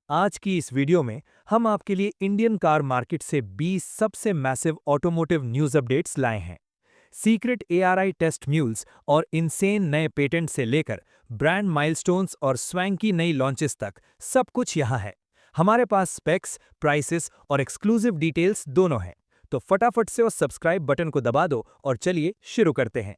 आज की इस वीडियो में हम आपके लिए इंडियन कार मार्केट से 20 सबसे मैसिव ऑटोमोटिव न्यूज़ अपडेट्स लाए हैं। सीक्रेट एआरआई टेस्ट म्यूल्स और इनसेन नए पेटेंट से लेकर ब्रांड माइलस्टोन्स और स्वैंकी नई लॉन्चेस तक सब कुछ यहाँ है। हमारे पास स्पेक्स, प्राइसेस और एक्सक्लूसिव डिटेल्स दोनों हैं। तो फटाफट से उस सब्सक्राइब बटन को दबा दो और चलिए शुरू करते हैं।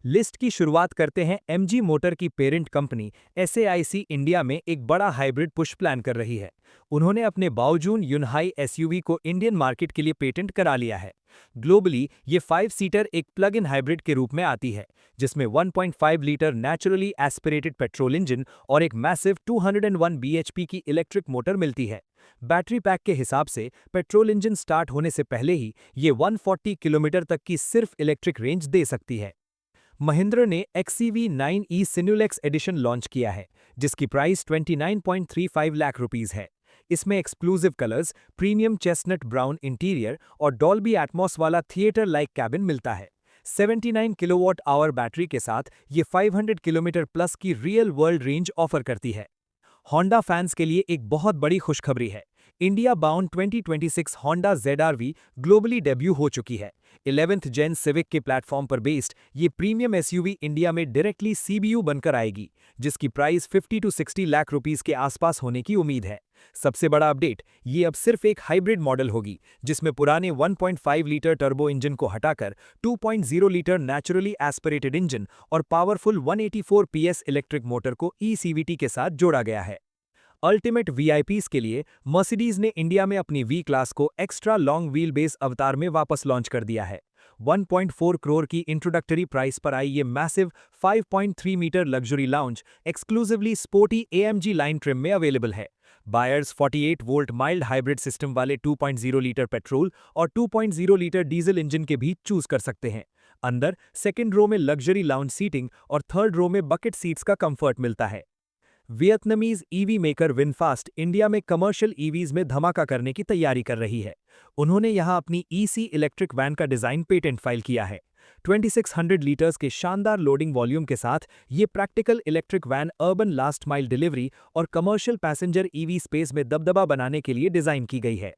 लिस्ट की शुरुआत करते हैं। एमजी मोटर की पेरेंट कंपनी एसएआईसी इंडिया में एक बड़ा हाइब्रिड पुश प्लान कर रही है। उन्होंने अपने बाओजून युनहाई एसयूवी को इंडियन मार्केट के लिए पेटेंट करा लिया है। ग्लोबली ये 5 सीटर एक प्लग इन हाइब्रिड के रूप में आती है, जिसमें 1.5 litre naturally aspirated petrol engine और एक मैसिव 201 बीएचपी की इलेक्ट्रिक मोटर मिलती है। बैटरी पैक के हिसाब से पेट्रोल इंजन स्टार्ट होने से पहले ही ये 140 किलोमीटर तक की सिर्फ इलेक्ट्रिक रेंज दे सकती है। महिंद्रा ने XCV 9e सिन्युलेक्स एडिशन लॉन्च किया है, जिसकी प्राइस 29.35 लाख रुपीस है। इसमें exclusive colours, premium chestnut brown interior और डॉल्बी एटमॉस वाला थिएटर लाइक कैबिन मिलता है। 79 किलोवाट आवर बैटरी के साथ ये 500 किलोमीटर प्लस की रियल वर्ल्ड रेंज ऑफर करती है। होंडा फैंस के लिए एक बहुत बड़ी खुशखबरी है। India bound 2026 Honda ZR-V globally debut हो चुकी है। 11th जेन सिविक के प्लेटफॉर्म पर बेस्ड ये प्रीमियम एसयूवी इंडिया में डायरेक्टली सीबीयू बनकर आएगी, जिसकी प्राइस 50 to 60 लाख रुपीस के आसपास होने की उम्मीद है। सबसे बड़ा अपडेट, ये अब सिर्फ एक हाइब्रिड मॉडल होगी, जिसमें पुराने 1.5 लीटर टर्बो इंजन को हटाकर 2.0 लीटर नेचुरली एस्पिरेटेड इंजन और पावरफुल 184 PS इलेक्ट्रिक मोटर को eCVT के साथ जोड़ा गया है। अल्टीमेट वीआईपीज के लिए मर्सिडीज ने इंडिया में अपनी वी क्लास को एक्स्ट्रा लॉन्ग व्हील बेस अवतार में वापस लॉन्च कर दिया है। 1.4 करोड़ की इंट्रोडक्टरी प्राइस पर आई ये massive 5.3 metre luxury lounge exclusively sporty AMG line trim में अवेलेबल है। Buyers 48 volt mild hybrid system वाले 2.0 लीटर पेट्रोल और 2.0 लीटर डीजल इंजन के भी चूज कर सकते हैं। अंदर सेकेंड रो में लग्जरी लाउंज सीटिंग और थर्ड रो में बकेट सीट्स का कंफर्ट मिलता है। Vietnamese EV maker VinFast India में कमर्शियल ईवीज में धमाका करने की तैयारी कर रही है। उन्होंने यहां अपनी ईसी इलेक्ट्रिक वैन का डिजाइन पेटेंट फाइल किया है। 2600 लीटर्स के शानदार लोडिंग वॉल्यूम के साथ ये practical electric van urban last mile delivery और कमर्शियल पैसेंजर ईवी स्पेस में दबदबा बनाने के लिए डिजाइन की गई है।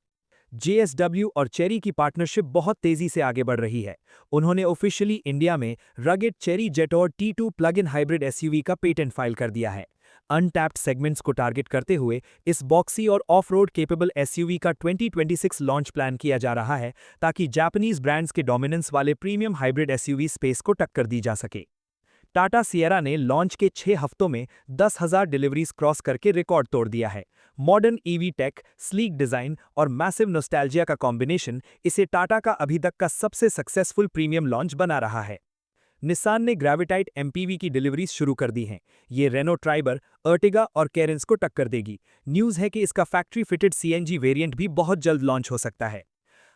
जेएसडब्ल्यू और चेरी की पार्टनरशिप बहुत तेजी से आगे बढ़ रही है। उन्होंने ऑफिशियली इंडिया में rugged Chery Jetour T2 plug in hybrid SUV का पेटेंट फाइल कर दिया है। अनटैप्ड सेगमेंट्स को टारगेट करते हुए इस बॉक्सी और ऑफ रोड केपेबल एसयूवी का 2026 लॉन्च प्लान किया जा रहा है, ताकि जापानीज ब्रांड्स के डोमिनेंस वाले प्रीमियम हाइब्रिड एसयूवी स्पेस को टक्कर दी जा सके। टाटा सिएरा ने लॉन्च के 6 हफ्तों में 10,000 डिलीवरीज क्रॉस करके रिकॉर्ड तोड़ दिया है। Modern EV tech, sleek design और मैसिव नॉस्टैल्जिया का कॉम्बिनेशन इसे टाटा का अभी तक का सबसे सक्सेसफुल प्रीमियम लॉन्च बना रहा है। निसान ने ग्रेविटाइट एमपीवी की डिलीवरीज शुरू कर दी हैं। ये रेनो ट्राइबर, अर्टिगा और कैरेंस को टक्कर देगी। न्यूज़ है कि इसका फैक्ट्री फिटेड सीएनजी वेरिएंट भी बहुत जल्द लॉन्च हो सकता है।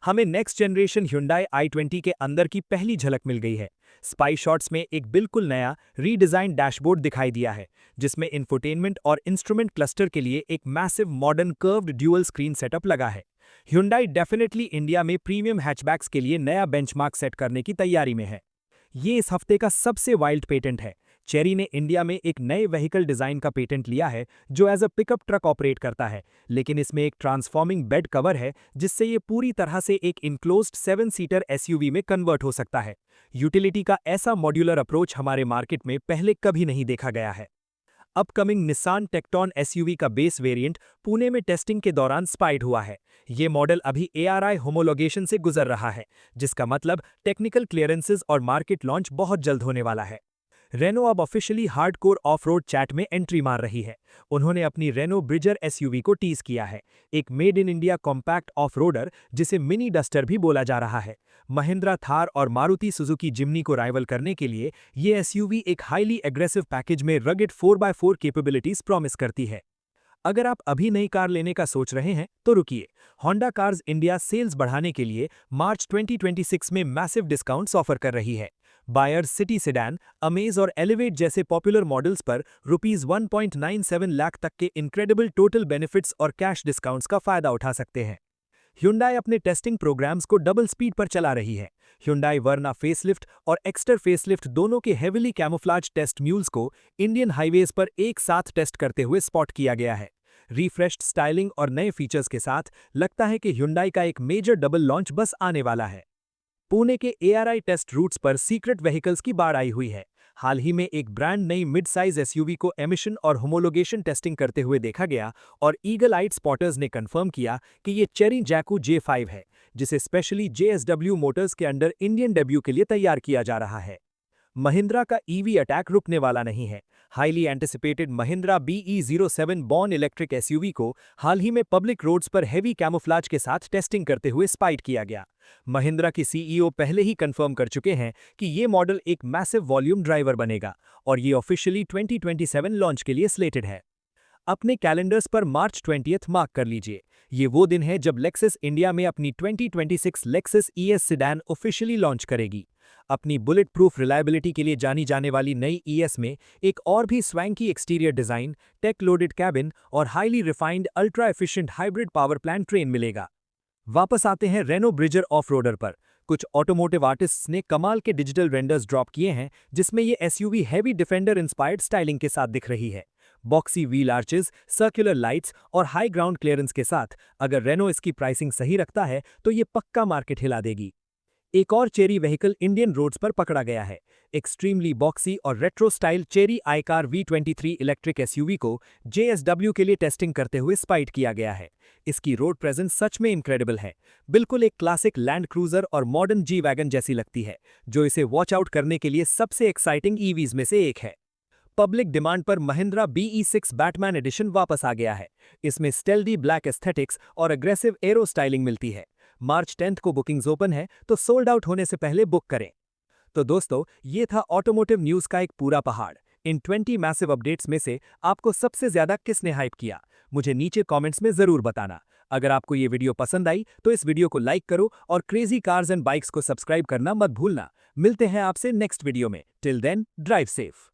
हमें नेक्स्ट जनरेशन Hyundai i20 के अंदर की पहली झलक मिल गई है। स्पाई शॉट्स में एक बिल्कुल नया रीडिजाइन डैशबोर्ड दिखाई दिया है, जिसमें इंफोटेनमेंट और इंस्ट्रूमेंट क्लस्टर के लिए एक massive modern curved dual screen setup लगा है। Hyundai डेफिनेटली इंडिया में प्रीमियम हैचबैक्स के लिए नया बेंचमार्क सेट करने की तैयारी में है। ये इस हफ्ते का सबसे वाइल्ड पेटेंट है। चेरी ने इंडिया में एक नए व्हीकल डिजाइन का पेटेंट लिया है, जो as a pickup truck operate करता है, लेकिन इसमें एक ट्रांसफॉर्मिंग बेड कवर है, जिससे ये पूरी तरह से एक इनक्लोज्ड 7 सीटर एसयूवी में कन्वर्ट हो सकता है। यूटिलिटी का ऐसा मॉड्यूलर अप्रोच हमारे मार्केट में पहले कभी नहीं देखा गया है। अपकमिंग निसान टेक्टॉन एसयूवी का बेस वेरिएंट पुणे में टेस्टिंग के दौरान स्पाइड हुआ है। ये मॉडल अभी एआरआई होमोलोगेशन से गुजर रहा है, जिसका मतलब टेक्निकल क्लियरेंसेस और मार्केट लॉन्च बहुत जल्द होने वाला है। रेनो अब ऑफिशियली हार्डकोर ऑफ-रोड चैट में एंट्री मार रही है। उन्होंने अपनी रेनो ब्रिजर एसयूवी को टीज किया है, एक made in India compact off-roader जिसे मिनी डस्टर भी बोला जा रहा है। महिंद्रा थार और मारुति सुजुकी जिम्नी को राइवल करने के लिए ये एसयूवी एक हाईली एग्रेसिव पैकेज में रगेड 4x4 कैपेबिलिटीज प्रॉमिस करती है। अगर आप अभी नई कार लेने का सोच रहे हैं तो रुकिए। होंडा कार्स इंडिया सेल्स बढ़ाने के लिए मार्च 2026 में मैसिव डिस्काउंट्स ऑफर कर रही है। बायर्स सिटी सेडान, अमेज और एलिवेट जैसे पॉपुलर मॉडल्स पर रुपीस 1.97 लाख तक के इनक्रेडिबल टोटल बेनिफिट्स और कैश डिस्काउंट्स का फायदा उठा सकते हैं। Hyundai अपने टेस्टिंग प्रोग्राम्स को डबल स्पीड पर चला रही है। Hyundai वर्ना फेसलिफ्ट और एक्स्टर फेसलिफ्ट दोनों के हेविली कैमोफ्लाज टेस्ट म्यूल्स को इंडियन हाईवेज पर एक साथ टेस्ट करते हुए स्पॉट किया गया है। रिफ्रेश्ड स्टाइलिंग और नए फीचर्स के साथ लगता है कि Hyundai का एक मेजर डबल लॉन्च बस आने वाला है। पुणे के ARI टेस्ट रूट्स पर सीक्रेट व्हीकल्स की बाढ़ आई हुई है। हाल ही में एक ब्रांड नई मिड साइज एसयूवी को एमिशन और होमोलोगेशन टेस्टिंग करते हुए देखा गया और ईगल आइड स्पॉटर्स ने कंफर्म किया कि ये चेरी जैकू J5 है, जिसे स्पेशली JSW मोटर्स के अंडर इंडियन डेब्यू के लिए तैयार किया जा रहा है। महिंद्रा का ईवी अटैक रुकने वाला नहीं है। Highly anticipated Mahindra BE07 born electric SUV को हाल ही में पब्लिक रोड्स पर हेवी कैमोफ्लाज के साथ टेस्टिंग करते हुए स्पाइट किया गया। महिंद्रा की सीईओ पहले ही कंफर्म कर चुके हैं कि ये मॉडल एक मैसिव वॉल्यूम ड्राइवर बनेगा और ये ऑफिशियली 2027 लॉन्च के लिए स्लेटेड है। अपने कैलेंडर्स पर मार्च 20 मार्क कर लीजिए। ये वो दिन है जब लेक्सस इंडिया में अपनी 2026 Lexus ES sedan officially launch करेगी। अपनी बुलेट प्रूफ रिलायबिलिटी के लिए जानी जाने वाली नई ES में एक और भी swanky exterior design, tech loaded cabin और highly refined ultra efficient hybrid power plant train मिलेगा। वापस आते हैं रेनो ब्रिजर ऑफ रोडर पर। कुछ ऑटोमोटिव आर्टिस्ट्स ने कमाल के डिजिटल रेंडर्स ड्रॉप किए हैं, जिसमें ये SUV heavy defender inspired styling के साथ दिख रही है। Boxy wheel arches, circular lights और हाई ग्राउंड क्लियरेंस के साथ अगर रेनो इसकी प्राइसिंग सही रखता है तो ये पक्का मार्केट हिला देगी। एक और चेरी व्हीकल इंडियन रोड्स पर पकड़ा गया है। एक्सट्रीमली बॉक्सी और retro style cherry आईकार V23 electric SUV को JSW के लिए टेस्टिंग करते हुए स्पाइट किया गया है। इसकी रोड प्रेजेंस सच में इनक्रेडिबल है। बिल्कुल एक क्लासिक लैंड क्रूजर और मॉडर्न जी वैगन जैसी लगती है, जो इसे वॉच आउट करने के लिए सबसे एक्साइटिंग ईवीज में से एक है। पब्लिक डिमांड पर महिंद्रा BE6 बैटमैन एडिशन वापस आ गया है। इसमें स्टेल्दी ब्लैक एस्थेटिक्स और अग्रेसिव एरो स्टाइलिंग मिलती है। मार्च 10 को बुकिंग्स ओपन है, तो सोल्ड आउट होने से पहले बुक करें। तो दोस्तों, ये था ऑटोमोटिव न्यूज का एक पूरा पहाड़। इन 20 मैसिव अपडेट्स में से आपको सबसे ज्यादा किसने हाइप किया, मुझे नीचे कमेंट्स में जरूर बताना। अगर आपको ये वीडियो पसंद आई तो इस वीडियो को लाइक करो और क्रेजी कार्स एंड बाइक्स को सब्सक्राइब करना मत भूलना। मिलते हैं आपसे नेक्स्ट वीडियो में। Till then, drive safe.